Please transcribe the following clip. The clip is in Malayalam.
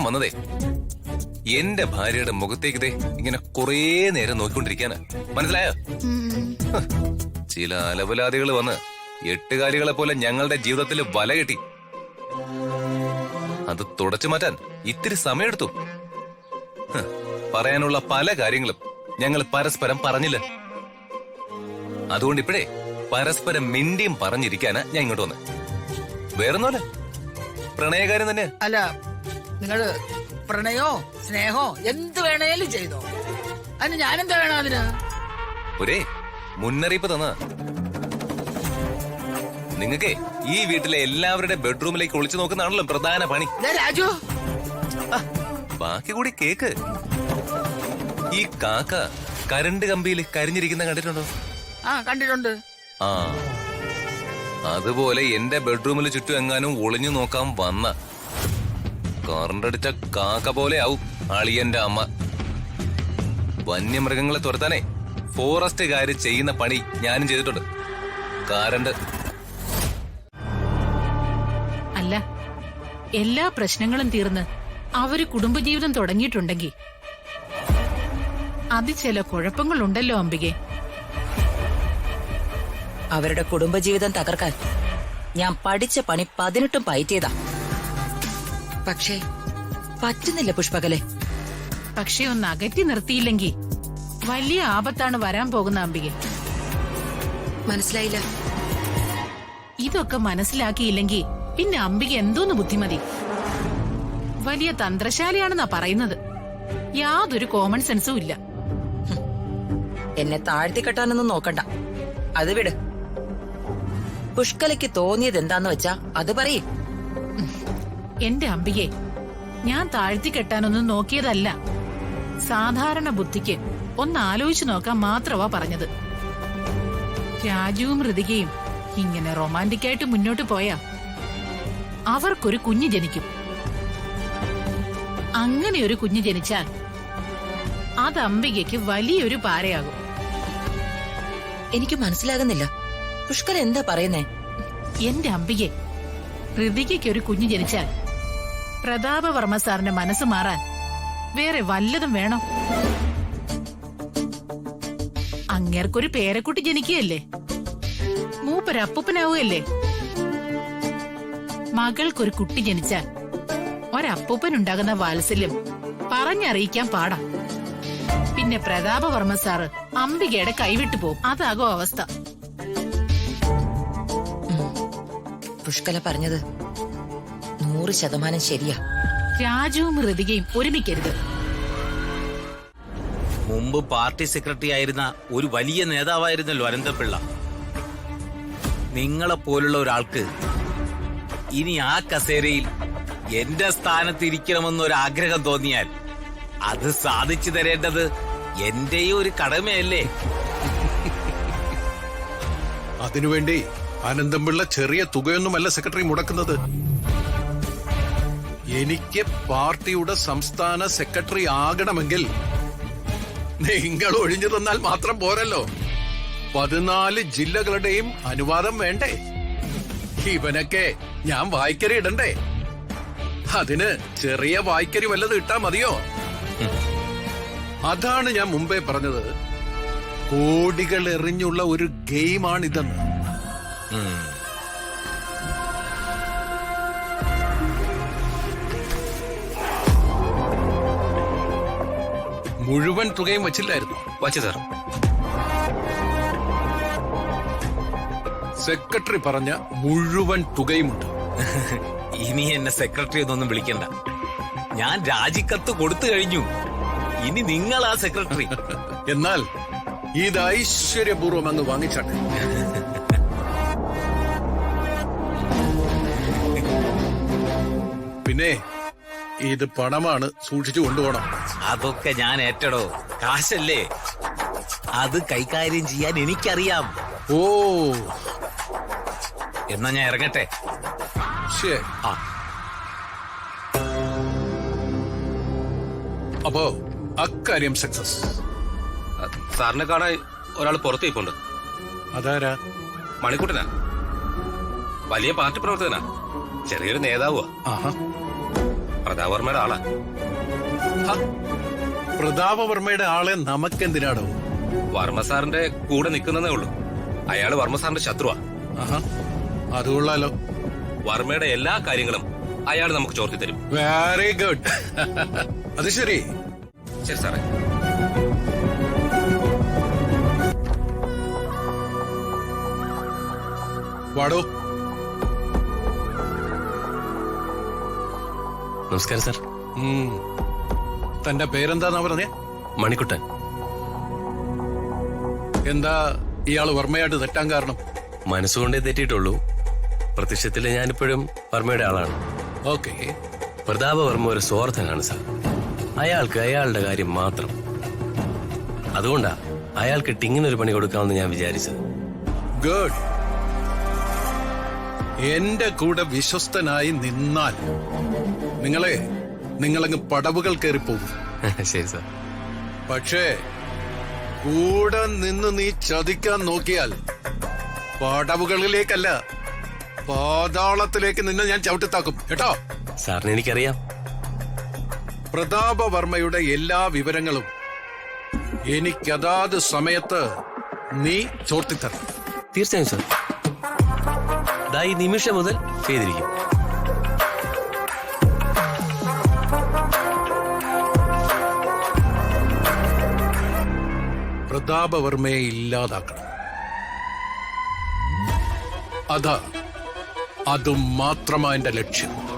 ഞാൻ വന്നതേ എന്റെ ഭാര്യയുടെ മുഖത്തേക്ക് ഇങ്ങനെ കുറേ നേരം നോക്കിക്കൊണ്ടിരിക്കാന്. മനസ്സിലായോ? ചില അലപലാദികൾ വന്ന് എട്ടുകാലികളെ പോലെ ഞങ്ങളുടെ ജീവിതത്തിൽ വല കെട്ടി. അത് തുടച്ചു മാറ്റാൻ ഇത്തിരി സമയമെടുത്തു. പറയാനുള്ള പല കാര്യങ്ങളും ഞങ്ങൾ പരസ്പരം പറഞ്ഞില്ല. അതുകൊണ്ട് ഇപ്പോഴേ പരസ്പരം മിണ്ടിയും പറഞ്ഞിരിക്കാനാ ഞാൻ ഇങ്ങോട്ട് വന്ന്. വേറൊന്നുമല്ല, പ്രണയകാര്യം തന്നെ. അല്ല, നിങ്ങള് പ്രണയോ സ്നേഹോ എന്ത് വേണേലും ചെയ്തോ. അതിന് ഞാനെന്താ വേണം അതിന്? ഒരേ മുന്നറിയിപ്പ് തന്ന നിങ്ങൾക്കേ ഈ വീട്ടിലെ എല്ലാവരുടെ ബെഡ്റൂമിലേക്ക് ഒളിച്ചു നോക്കുന്നതാണല്ലോ പ്രധാന പണി. രാജു, ബാക്കി കൂടി കേക്ക്. ഈ കാക്ക കരണ്ട് കമ്പിയിൽ കരിഞ്ഞിരിക്കുന്ന കണ്ടിട്ടുണ്ടോ? കണ്ടിട്ടുണ്ട്. അതുപോലെ എന്റെ ബെഡ്റൂമിൽ ചുറ്റും എങ്ങാനും ഒളിഞ്ഞു നോക്കാൻ വന്ന കറണ്ടടിച്ച കാക്ക പോലെ ആവും അളിയന്റെ അമ്മ. വന്യമൃഗങ്ങളെ തുരത്താനേ ഫോറസ്റ്റുകാര് ചെയ്യുന്ന പണി ഞാനും ചെയ്തിട്ടുണ്ട്. കറണ്ട് അല്ല, എല്ലാ പ്രശ്നങ്ങളും തീർന്ന് അവര് കുടുംബജീവിതം തുടങ്ങിയിട്ടുണ്ടെങ്കിൽ അത് ചില കുഴപ്പങ്ങളുണ്ടല്ലോ അംബികെ. അവരുടെ കുടുംബജീവിതം തകർക്കാൻ ഞാൻ പഠിച്ച പണി 18 പയറ്റിയതാ. പക്ഷേ പറ്റുന്നില്ല പുഷ്പകലെ. പക്ഷെ ഒന്ന് അകറ്റി നിർത്തിയില്ലെങ്കിൽ വലിയ ആപത്താണ് വരാൻ പോകുന്ന അംബികെ. മനസ്സിലായില്ല. ഇതൊക്കെ മനസ്സിലാക്കിയില്ലെങ്കിൽ പിന്നെ അംബിക എന്തോന്ന് ബുദ്ധിമതി. വലിയ തന്ത്രശാലിയാണെന്നാ പറയുന്നത്. യാതൊരു കോമൺ സെൻസും ഇല്ല. എന്നെ താഴ്ത്തിക്കെട്ടാനൊന്നും നോക്കണ്ട, അത് വിട്. പുഷ്കലയ്ക്ക് തോന്നിയത് എന്താന്ന് വെച്ചാ അത് പറയേ. എന്റെ അംബികെ, ഞാൻ താഴ്ത്തിക്കെട്ടാനൊന്നും നോക്കിയതല്ല. സാധാരണ ബുദ്ധിക്ക് ഒന്ന് ആലോചിച്ചു നോക്കാൻ മാത്രമാ പറഞ്ഞത്. രാജുവും ഋതികയും ഇങ്ങനെ റൊമാന്റിക്കായിട്ട് മുന്നോട്ട് പോയാ അവർക്കൊരു കുഞ്ഞ് ജനിക്കും. അങ്ങനെ ഒരു കുഞ്ഞ് ജനിച്ചാൽ അത് അംബികയ്ക്ക് വലിയൊരു പാരയാകും. എനിക്ക് മനസ്സിലാകുന്നില്ല, പുഷ്കല എന്താ പറയുന്നേ? എന്റെ അംബികെ, ഋതികയ്ക്ക് ഒരു കുഞ്ഞ് ജനിച്ചാൽ പ്രതാപവർമ്മ സാറിന്റെ മനസ്സ് മാറാൻ വേറെ വല്ലതും വേണോ? അങ്ങേർക്കൊരു പേരക്കുട്ടി ജനിക്കുകയല്ലേ, മൂപ്പരപ്പൂപ്പനാവുകയല്ലേ. മകൾക്കൊരു കുട്ടി ജനിച്ചാൽ ഒരപ്പൂപ്പനുണ്ടാകുന്ന വാത്സല്യം പറഞ്ഞറിയിക്കാൻ പാടാ. പിന്നെ പ്രതാപവർമ്മ സാറ് അംബികയുടെ കൈവിട്ടു പോവും. അതാകും അവസ്ഥ. പുഷ്കല പറഞ്ഞത് 100% ശരിയാ. രാജുവും ഋതികയും ഒരുമിക്കരുത്. മുമ്പ് പാർട്ടി സെക്രട്ടറി ആയിരുന്ന ഒരു വലിയ നേതാവായിരുന്നല്ലോ അനന്തപിള്ള. നിങ്ങളെ പോലുള്ള ഒരാൾക്ക് ഇനി ആ കസേരയിൽ എന്റെ സ്ഥാനത്ത് ഇരിക്കണമെന്നൊരാഗ്രഹം തോന്നിയാൽ അത് സാധിച്ചു തരേണ്ടത് എന്റെയും ഒരു കടമയല്ലേ? അതിനുവേണ്ടി അനന്തപിള്ള ചെറിയ തുകയൊന്നുമല്ല സെക്രട്ടറി മുടക്കുന്നത്. എനിക്ക് പാർട്ടിയുടെ സംസ്ഥാന സെക്രട്ടറി ആകണമെങ്കിൽ നിങ്ങൾ ഒഴിഞ്ഞു തന്നാൽ മാത്രം പോരല്ലോ, 14 ജില്ലകളുടെയും അനുവാദം വേണ്ടേ? ഇവനൊക്കെ ഞാൻ വായ്ക്കരി ഇടണ്ടേ? അതിന് ചെറിയ വായ്ക്കരി വല്ലത് ഇട്ടാ മതിയോ? അതാണ് ഞാൻ മുമ്പേ പറഞ്ഞത്, കോടികൾ എറിഞ്ഞുള്ള ഒരു ഗെയിമാണിതെന്ന്. മുഴുവൻ തുകയും വച്ചില്ലായിരുന്നു? വച്ചു സാർ. സെക്രട്ടറി പറഞ്ഞ മുഴുവൻ തുകയുമുണ്ട്. ഇനി എന്നെ സെക്രട്ടറി എന്നൊന്നും വിളിക്കണ്ട. ഞാൻ രാജിക്കത്ത് കൊടുത്തു കഴിഞ്ഞു. ഇനി നിങ്ങളാ സെക്രട്ടറി. എന്നാൽ ഇത് ഐശ്വര്യപൂർവ്വം അങ്ങ് വാങ്ങിച്ചാട്ടെ. പിന്നെ ഇത് പണമാണ്, സൂക്ഷിച്ചു കൊണ്ടുപോകണം. അതൊക്കെ ഞാൻ ഏറ്റടോ, കാശല്ലേ. അത് കൈകാര്യം ചെയ്യാൻ എനിക്കറിയാം. ഓ, എന്നാ ഞാൻ ഇറങ്ങട്ടെ. ശരി. അപ്പോ അക്കാര്യം സക്സസ്. സാറിനെ കാണാൻ ഒരാൾ പുറത്ത് ഇപ്പുണ്ട്. അതാരാ? മണിക്കുട്ടനാ, വലിയ പാർട്ടി പ്രവർത്തകനാ, ചെറിയൊരു നേതാവുവാ. ആഹാ. പ്രതാപവർമ്മയുടെ ആളാ. ഹ, പ്രതാപവർമ്മയുടെ ആളെ നമുക്കെന്തിനാടോ? വർമ്മ സാറിന്റെ കൂടെ നിൽക്കുന്നതേ ഉള്ളൂ. അയാള് വർമ്മ സാറിന്റെ ശത്രുവാ. ആഹാ, അത് കൊള്ളാലോ. വർമ്മയുടെ എല്ലാ കാര്യങ്ങളും അയാൾ നമുക്ക് ചോർത്തി തരും. Very good. അത് ശരി. ശരി സാറേ. വാടോ. നമസ്കാരം സാർ. തന്റെ പേരെന്താന്നാ പറഞ്ഞേ? മണിക്കുട്ടൻ. എന്താ ഇയാള് വർമ്മയായിട്ട് തെറ്റാൻ കാരണം? മനസ്സുകൊണ്ടേ തെറ്റിയിട്ടുള്ളൂ. പ്രത്യക്ഷത്തിൽ ഞാനിപ്പോഴും വർമ്മയുടെ ആളാണ്. ഓക്കെ. പ്രതാപവർമ്മ ഒരു സ്വാർത്ഥനാണ് സാർ. അയാൾക്ക് അയാളുടെ കാര്യം മാത്രം. അതുകൊണ്ടാ അയാൾക്ക് ഇങ്ങനൊരു പണി കൊടുക്കാമെന്ന് ഞാൻ വിചാരിച്ചത്. ഗുഡ്. എന്റെ കൂടെ വിശ്വസ്തനായി നിന്നാൽ നിങ്ങളങ്ങ് പടവുകൾ കയറിപ്പോകും. ശരി സാർ. പക്ഷേ കൂടെ നിന്ന് നീ ചതിക്കാൻ നോക്കിയാൽ പടവുകളിലേക്കല്ല, പാതാളത്തിലേക്ക് നിന്നെ ഞാൻ ചവിട്ടിത്താക്കും കേട്ടോ. സാറിന് എനിക്കറിയാം. പ്രതാപവർമ്മയുടെ എല്ലാ വിവരങ്ങളും എനിക്കതാത് സമയത്ത് നീ ചോർത്തിത്തരണം. തീർച്ചയായും സാർ. ഈ നിമിഷം മുതൽ ചെയ്തിരിക്കും. പ്രതാപവർമ്മയെ ഇല്ലാതാക്കണം. അത് മാത്രമാ എന്റെ ലക്ഷ്യം.